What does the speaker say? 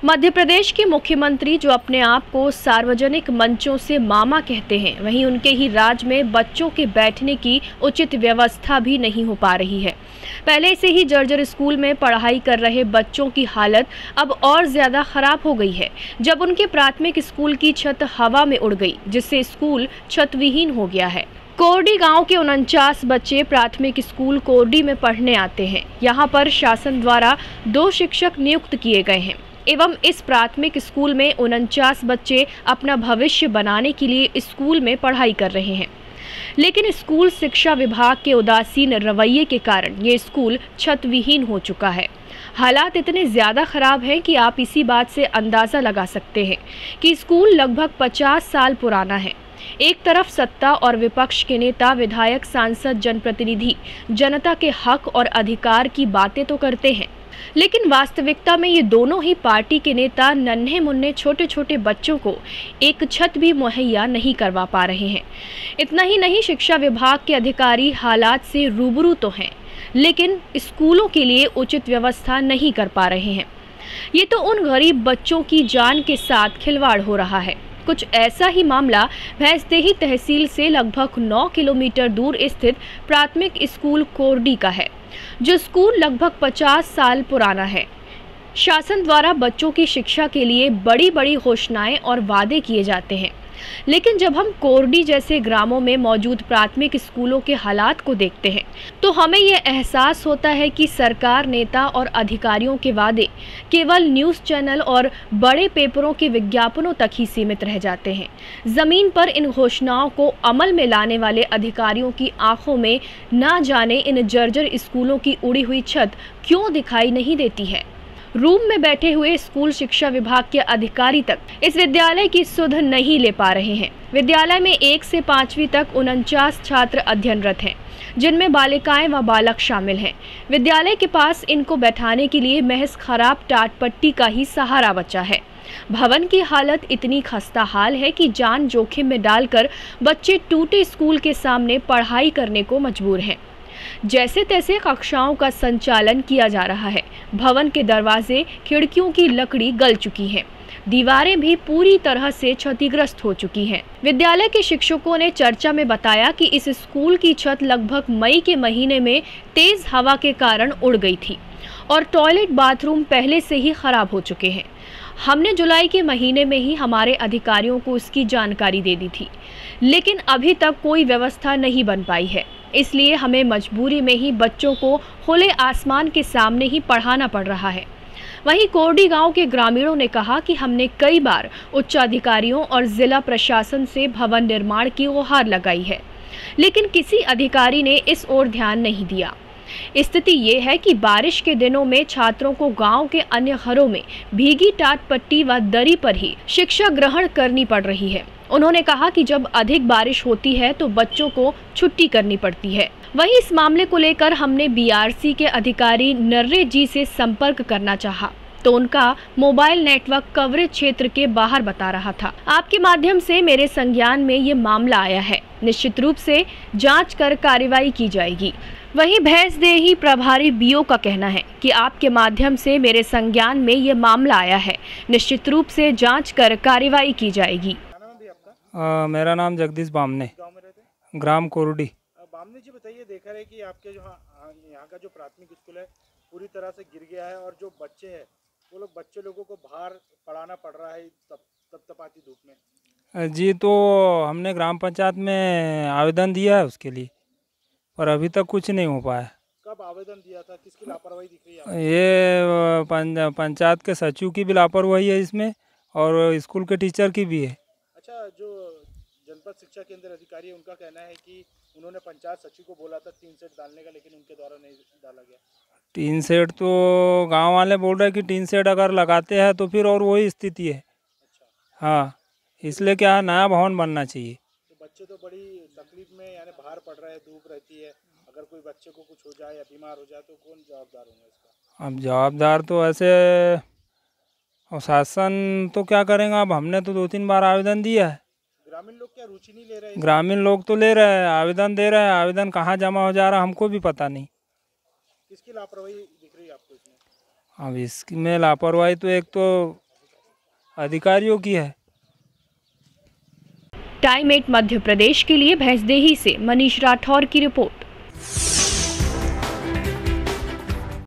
मध्य प्रदेश के मुख्यमंत्री जो अपने आप को सार्वजनिक मंचों से मामा कहते हैं, वहीं उनके ही राज में बच्चों के बैठने की उचित व्यवस्था भी नहीं हो पा रही है। पहले से ही जर्जर स्कूल में पढ़ाई कर रहे बच्चों की हालत अब और ज्यादा खराब हो गई है, जब उनके प्राथमिक स्कूल की छत हवा में उड़ गई, जिससे स्कूल छतविहीन हो गया है। कोरडी गांव के 49 बच्चे प्राथमिक स्कूल कोरडी में पढ़ने आते हैं। यहां पर शासन द्वारा 2 शिक्षक नियुक्त किए गए हैं एवं इस प्राथमिक स्कूल में 49 बच्चे अपना भविष्य बनाने के लिए स्कूल में पढ़ाई कर रहे हैं। लेकिन स्कूल शिक्षा विभाग के उदासीन रवैये के कारण ये स्कूल छतविहीन हो चुका है। हालात इतने ज़्यादा ख़राब हैं कि आप इसी बात से अंदाज़ा लगा सकते हैं कि स्कूल लगभग 50 साल पुराना है। एक तरफ सत्ता और विपक्ष के नेता, विधायक, सांसद, जनप्रतिनिधि जनता के हक और अधिकार की बातें तो करते हैं, लेकिन वास्तविकता में ये दोनों ही पार्टी के नेता नन्हे मुन्ने छोटे छोटे बच्चों को एक छत भी मुहैया नहीं करवा पा रहे हैं। इतना ही नहीं, शिक्षा विभाग के अधिकारी हालात से रूबरू तो हैं, लेकिन स्कूलों के लिए उचित व्यवस्था नहीं कर पा रहे हैं। ये तो उन गरीब बच्चों की जान के साथ खिलवाड़ हो रहा है। कुछ ऐसा ही मामला भैंसदेही तहसील से लगभग 9 किलोमीटर दूर स्थित प्राथमिक स्कूल कोरडी का है, जो स्कूल लगभग 50 साल पुराना है। शासन द्वारा बच्चों की शिक्षा के लिए बड़ी बड़ी घोषणाएं और वादे किए जाते हैं, लेकिन जब हम कोरडी जैसे ग्रामों में मौजूद प्राथमिक स्कूलों के हालात को देखते हैं तो हमें यह एहसास होता है कि सरकार, नेता और अधिकारियों के वादे केवल न्यूज़ चैनल और बड़े पेपरों के विज्ञापनों तक ही सीमित रह जाते हैं। ज़मीन पर इन घोषणाओं को अमल में लाने वाले अधिकारियों की आंखों में ना जाने इन जर्जर स्कूलों की उड़ी हुई छत क्यों दिखाई नहीं देती है। रूम में बैठे हुए स्कूल शिक्षा विभाग के अधिकारी तक इस विद्यालय की सुध नहीं ले पा रहे हैं। विद्यालय में 1 से 5वीं तक 49 छात्र अध्ययनरत हैं, जिनमें बालिकाएं व बालक शामिल हैं। विद्यालय के पास इनको बैठाने के लिए महज खराब टाट पट्टी का ही सहारा बचा है। भवन की हालत इतनी खस्ता हाल है कि जान जोखिम में डालकर बच्चे टूटे स्कूल के सामने पढ़ाई करने को मजबूर हैं। जैसे तैसे कक्षाओं का संचालन किया जा रहा है। भवन के दरवाजे, खिड़कियों की लकड़ी गल चुकी है, दीवारें भी पूरी तरह से क्षतिग्रस्त हो चुकी हैं। विद्यालय के शिक्षकों ने चर्चा में बताया कि इस स्कूल की छत लगभग मई के महीने में तेज हवा के कारण उड़ गई थी और टॉयलेट, बाथरूम पहले से ही खराब हो चुके हैं। हमने जुलाई के महीने में ही हमारे अधिकारियों को इसकी जानकारी दे दी थी, लेकिन अभी तक कोई व्यवस्था नहीं बन पाई है। इसलिए हमें मजबूरी में ही बच्चों को खुले आसमान के सामने ही पढ़ाना पड़ रहा है। वहीं कोरडी गांव के ग्रामीणों ने कहा कि हमने कई बार उच्च अधिकारियों और जिला प्रशासन से भवन निर्माण की गुहार लगाई है, लेकिन किसी अधिकारी ने इस ओर ध्यान नहीं दिया। स्थिति ये है कि बारिश के दिनों में छात्रों को गांव के अन्य घरों में भीगी टाट पट्टी व दरी पर ही शिक्षा ग्रहण करनी पड़ रही है। उन्होंने कहा कि जब अधिक बारिश होती है तो बच्चों को छुट्टी करनी पड़ती है। वहीं इस मामले को लेकर हमने बीआरसी के अधिकारी नर्रे जी से संपर्क करना चाहा, तो उनका मोबाइल नेटवर्क कवरेज क्षेत्र के बाहर बता रहा था। आपके माध्यम से मेरे संज्ञान में ये मामला आया है, निश्चित रूप से जांच कर कार्रवाई की जाएगी। वहीं भैंसदेही प्रभारी बीओ का कहना है कि आपके माध्यम से मेरे संज्ञान में ये मामला आया है, निश्चित रूप से जांच कर कार्रवाई की जाएगी। मेरा नाम जगदीश बामने, गांव में रहते हैं? ग्राम कोरडी। बामने जी, बताइए, देखा है कि आपके जो यहाँ का जो प्राथमिक स्कूल है पूरी तरह से गिर गया है और जो बच्चे हैं वो लोग, बच्चे लोगों को बाहर पढ़ाना पड़ रहा है तपतपाती धूप में। जी, तो हमने ग्राम पंचायत में आवेदन दिया है उसके लिए, पर अभी तक कुछ नहीं हो पाया। कब आवेदन दिया था? किसकी लापरवाही दिख रही है? ये पंचायत के सचिव की भी लापरवाही है इसमें, और स्कूल के टीचर की भी है। अच्छा, जो जनपद शिक्षा केंद्र अधिकारी है उनका कहना है कि उन्होंने पंचायत सचिव को बोला था 3 सेट डालने का, लेकिन उनके द्वारा नहीं डाला गया। 3 सेट तो गांव वाले बोल रहे हैं कि 3 सेट अगर लगाते हैं तो फिर और वही स्थिति है। अच्छा, हाँ, इसलिए क्या है, नया भवन बनना चाहिए। तो बच्चे तो बड़ी तकलीफ में, यानी बाहर पढ़ रहे हैं, धूप रहती है, अगर कोई बच्चे को कुछ हो जाए या बीमार हो जाए तो कौन जवाबदार होगा इसका? अब जवाबदार तो ऐसे, और शासन तो क्या करेगा। अब हमने तो 2-3 बार आवेदन दिया है। ग्रामीण लोग क्या रुचि नहीं ले रहे? ग्रामीण लोग तो ले रहे हैं, आवेदन दे रहे हैं, आवेदन कहाँ जमा हो जा रहा है हमको भी पता नहीं। किसकी लापरवाही दिख रही है आपको इसमें? अब इसमें लापरवाही तो एक तो अधिकारियों की है। टाइम 8 मध्य प्रदेश के लिए भैंसदेही से मनीष राठौर की रिपोर्ट।